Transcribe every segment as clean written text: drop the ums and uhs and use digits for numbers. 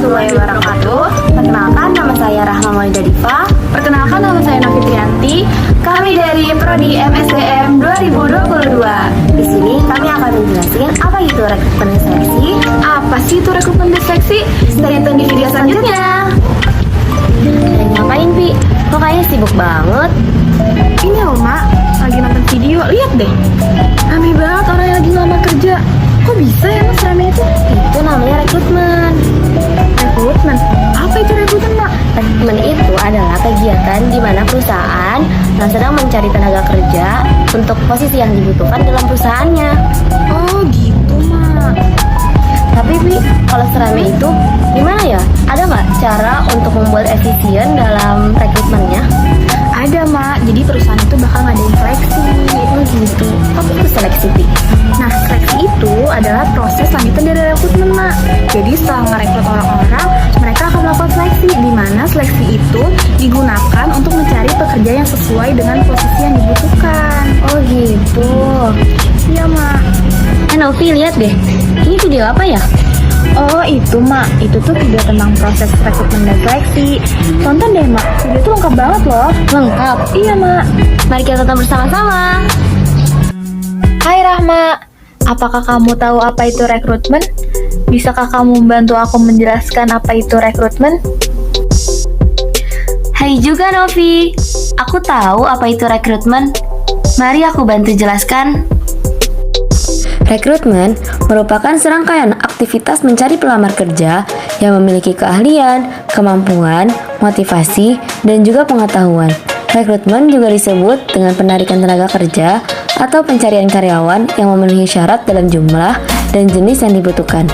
warahmatullahi wabarakatuh. Perkenalkan, nama saya Rahma Maulida Diva. Perkenalkan, nama saya Novitrianti. Kami dari Prodi MSDM 2022. Di sini kami akan menjelaskan apa itu rekrutmen dan seleksi. Apa sih itu rekrutmen dan seleksi? Stay tune di video selanjutnya. Dan ngapain, Pi? Kok kayaknya sibuk banget? Ini loh, Mak. Lagi nonton video. Lihat deh. Rame banget orang yang lagi ngelamar kerja. Kok bisa ya, Mas, rame itu? Itu namanya rekrutmen. Rekrutmen? Apa itu rekrutmen, Mak? Rekrutmen itu adalah kegiatan di mana perusahaan yang sedang mencari tenaga kerja untuk posisi yang dibutuhkan dalam perusahaannya. Oh, gitu, Mak. Tapi, Pi, kalau serame itu gimana ya? Ada nggak cara untuk membuat efisien dalam rekrutmennya? Ada, Mak. Jadi perusahaan itu bakal ngadain seleksi. Oh gitu. Apa itu seleksi, Pi? Nah, seleksi itu adalah proses lanjutan dari rekrutmen, Mak. Jadi setelah merekrut orang-orang, mereka akan melakukan seleksi, di mana seleksi itu digunakan untuk mencari pekerja yang sesuai dengan posisi yang dibutuhkan. Oh gitu. Iya, Mak. Novi, lihat deh. Ini video apa ya? Oh, itu, Mak. Itu tuh video tentang proses rekrutmen dan seleksi. Tonton deh, Mak. Video itu lengkap banget loh. Lengkap. Iya, Mak. Mari kita tonton bersama-sama. Hai Rahma, apakah kamu tahu apa itu rekrutmen? Bisakah kamu membantu aku menjelaskan apa itu rekrutmen? Hai juga Novi. Aku tahu apa itu rekrutmen. Mari aku bantu jelaskan. Rekrutmen merupakan serangkaian aktivitas mencari pelamar kerja yang memiliki keahlian, kemampuan, motivasi, dan juga pengetahuan. Rekrutmen juga disebut dengan penarikan tenaga kerja atau pencarian karyawan yang memenuhi syarat dalam jumlah dan jenis yang dibutuhkan.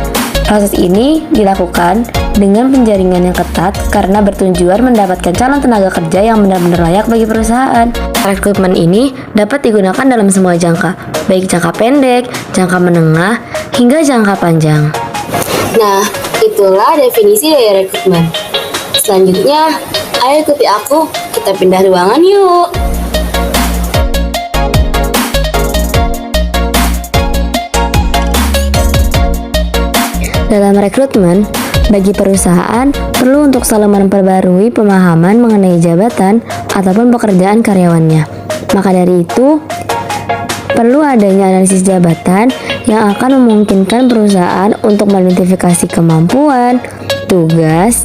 Proses ini dilakukan dengan penjaringan yang ketat karena bertujuan mendapatkan calon tenaga kerja yang benar-benar layak bagi perusahaan. Rekrutmen ini dapat digunakan dalam semua jangka, baik jangka pendek, jangka menengah, hingga jangka panjang. Nah, itulah definisi dari rekrutmen. Selanjutnya, ayo ikuti aku, kita pindah ruangan yuk. Dalam rekrutmen, bagi perusahaan perlu untuk selalu memperbarui pemahaman mengenai jabatan ataupun pekerjaan karyawannya. Maka dari itu, perlu adanya analisis jabatan yang akan memungkinkan perusahaan untuk mengidentifikasi kemampuan, tugas,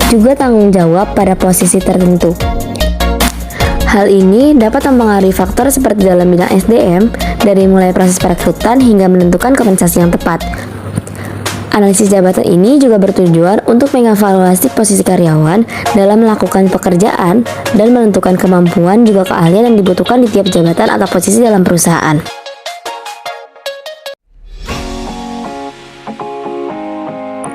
juga tanggung jawab pada posisi tertentu. Hal ini dapat mempengaruhi faktor seperti dalam bidang SDM, dari mulai proses perekrutan hingga menentukan kompensasi yang tepat. Analisis jabatan ini juga bertujuan untuk mengevaluasi posisi karyawan dalam melakukan pekerjaan dan menentukan kemampuan juga keahlian yang dibutuhkan di tiap jabatan atau posisi dalam perusahaan.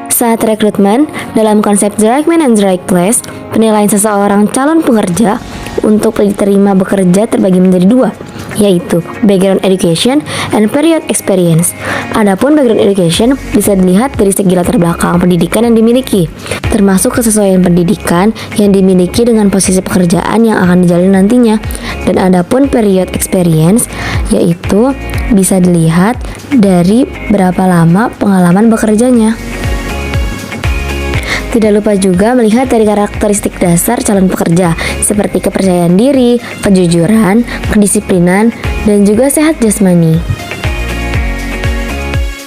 Saat rekrutmen, dalam konsep the right man and the right place, penilaian seseorang calon pekerja untuk diterima bekerja terbagi menjadi dua, yaitu background education and period experience. Adapun background education bisa dilihat dari segi latar belakang pendidikan yang dimiliki, termasuk kesesuaian pendidikan yang dimiliki dengan posisi pekerjaan yang akan dijalani nantinya. Dan adapun period experience, yaitu bisa dilihat dari berapa lama pengalaman bekerjanya. Tidak lupa juga melihat dari karakteristik dasar calon pekerja, seperti kepercayaan diri, kejujuran, kedisiplinan, dan juga sehat jasmani.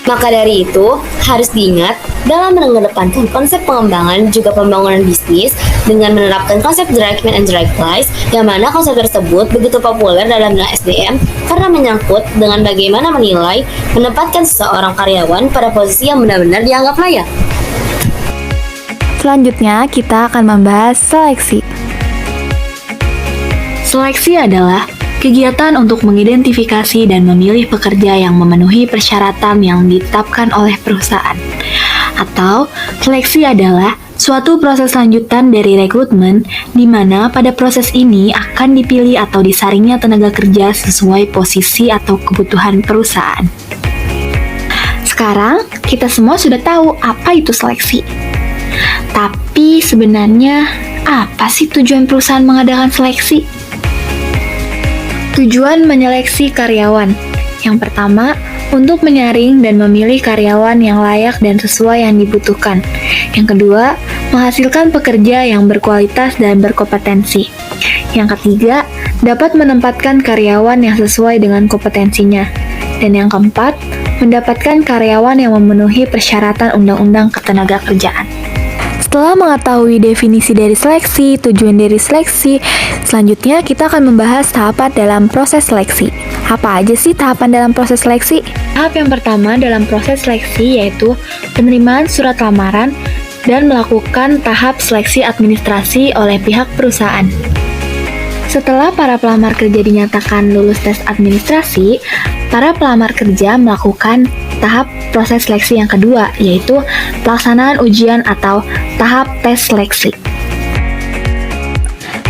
Maka dari itu, harus diingat dalam mengedepankan konsep pengembangan juga pembangunan bisnis dengan menerapkan konsep the right man and the right place, yang mana konsep tersebut begitu populer dalam bidang SDM karena menyangkut dengan bagaimana menilai menempatkan seseorang karyawan pada posisi yang benar-benar dianggap layak. Selanjutnya, kita akan membahas seleksi. Seleksi adalah kegiatan untuk mengidentifikasi dan memilih pekerja yang memenuhi persyaratan yang ditetapkan oleh perusahaan. Atau, seleksi adalah suatu proses lanjutan dari rekrutmen, di mana pada proses ini akan dipilih atau disaringnya tenaga kerja sesuai posisi atau kebutuhan perusahaan. Sekarang, kita semua sudah tahu apa itu seleksi. Tapi sebenarnya apa sih tujuan perusahaan mengadakan seleksi? Tujuan menyeleksi karyawan Yang pertama, untuk menyaring dan memilih karyawan yang layak dan sesuai yang dibutuhkan. Yang kedua, menghasilkan pekerja yang berkualitas dan berkompetensi. Yang ketiga, dapat menempatkan karyawan yang sesuai dengan kompetensinya. Dan yang keempat, mendapatkan karyawan yang memenuhi persyaratan Undang-Undang Ketenagakerjaan. Setelah mengetahui definisi dari seleksi, tujuan dari seleksi, selanjutnya kita akan membahas tahapan dalam proses seleksi. Apa aja sih tahapan dalam proses seleksi? Tahap yang pertama dalam proses seleksi yaitu penerimaan surat lamaran dan melakukan tahap seleksi administrasi oleh pihak perusahaan. Setelah para pelamar kerja dinyatakan lulus tes administrasi, para pelamar kerja melakukan tahap proses seleksi yang kedua, yaitu pelaksanaan ujian atau tahap tes seleksi.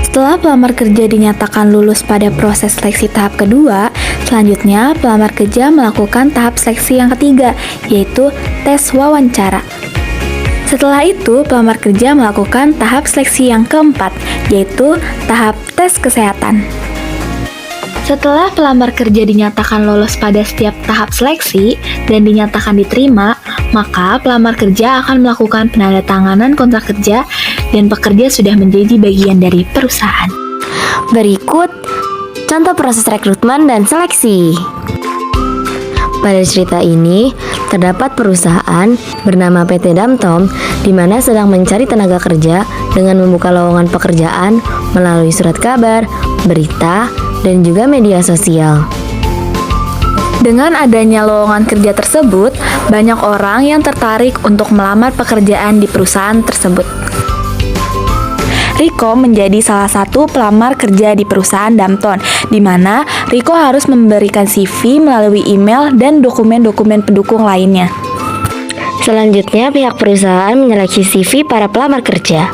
Setelah pelamar kerja dinyatakan lulus pada proses seleksi tahap kedua, selanjutnya pelamar kerja melakukan tahap seleksi yang ketiga, yaitu tes wawancara. Setelah itu, pelamar kerja melakukan tahap seleksi yang keempat, yaitu tahap tes kesehatan. Setelah pelamar kerja dinyatakan lolos pada setiap tahap seleksi dan dinyatakan diterima, maka pelamar kerja akan melakukan penandatanganan kontrak kerja dan pekerja sudah menjadi bagian dari perusahaan. Berikut contoh proses rekrutmen dan seleksi. Pada cerita ini, terdapat perusahaan bernama PT Damtom di mana sedang mencari tenaga kerja dengan membuka lowongan pekerjaan melalui surat kabar, berita, dan juga media sosial. Dengan adanya lowongan kerja tersebut, banyak orang yang tertarik untuk melamar pekerjaan di perusahaan tersebut. Riko menjadi salah satu pelamar kerja di perusahaan Damton, di mana Riko harus memberikan CV melalui email dan dokumen-dokumen pendukung lainnya. Selanjutnya, pihak perusahaan menyeleksi CV para pelamar kerja.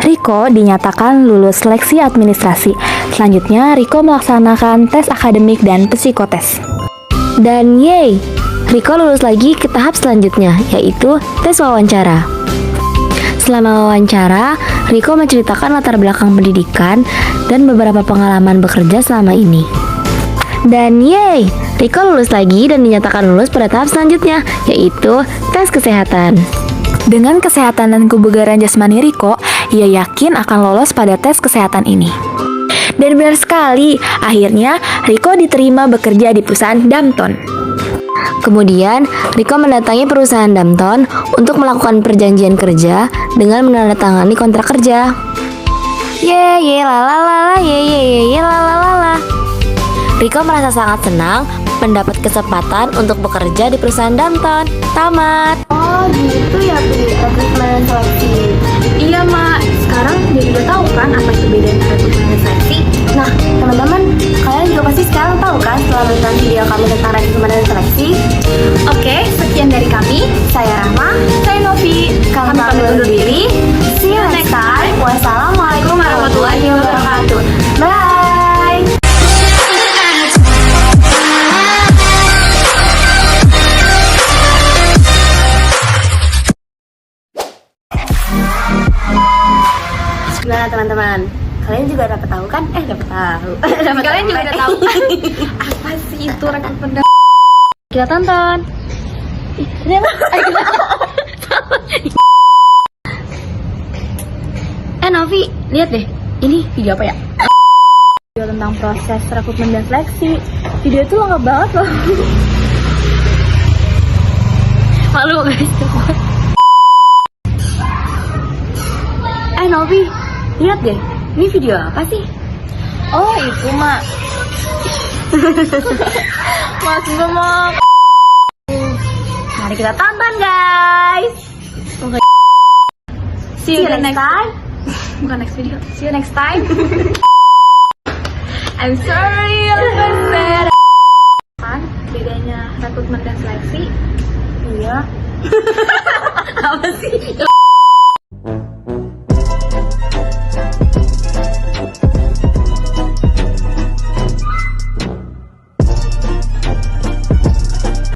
Riko dinyatakan lulus seleksi administrasi. Selanjutnya, Riko melaksanakan tes akademik dan psikotes. Dan yeay, Riko lulus lagi ke tahap selanjutnya, yaitu tes wawancara. Selama wawancara, Riko menceritakan latar belakang pendidikan dan beberapa pengalaman bekerja selama ini. Dan yeay, Riko lulus lagi dan dinyatakan lulus pada tahap selanjutnya, yaitu tes kesehatan. Dengan kesehatan dan kebugaran jasmani Riko, ia yakin akan lolos pada tes kesehatan ini. Dan benar sekali, akhirnya Riko diterima bekerja di perusahaan Damton. Kemudian, Riko mendatangi perusahaan Damton untuk melakukan perjanjian kerja dengan menandatangani kontrak kerja. Ye la la la la, ye la la la la. Riko merasa sangat senang mendapat kesempatan untuk bekerja di perusahaan Damton. Tamat. Oh gitu ya rekrutmen seleksi. Iya Mak, sekarang jadi udah tahu kan apa itu bedanya rekrutmen seleksi. Nah, teman-teman, kalian juga pasti sekarang tahu kan setelah menonton video kami tentang rekrutmen dan seleksi. Oke, sekian dari kami. Saya Rahma, Saya Novi. kami pamit undur diri. See you next time. Wassalamualaikum warahmatullahi wabarakatuh. Bye. Gimana teman-teman? Kalian juga dapat tahu kan? Dapat tahu. Kalian juga udah tahu kan apa sih itu rekrutmen? Kita tonton. Novi, lihat deh. Ini video apa ya? Video tentang proses rekrutmen dan seleksi. Video itu lengkap banget loh. Malu guys. Novi, lihat deh. Ini video apa sih? Oh itu Mak. Mas Gemok. Mari kita tonton guys. See you next time. Bukan next video. See you next time. I'm sorry, I'm bad. Kan bedanya rekrutmen dan seleksi? Iya. Apa sih?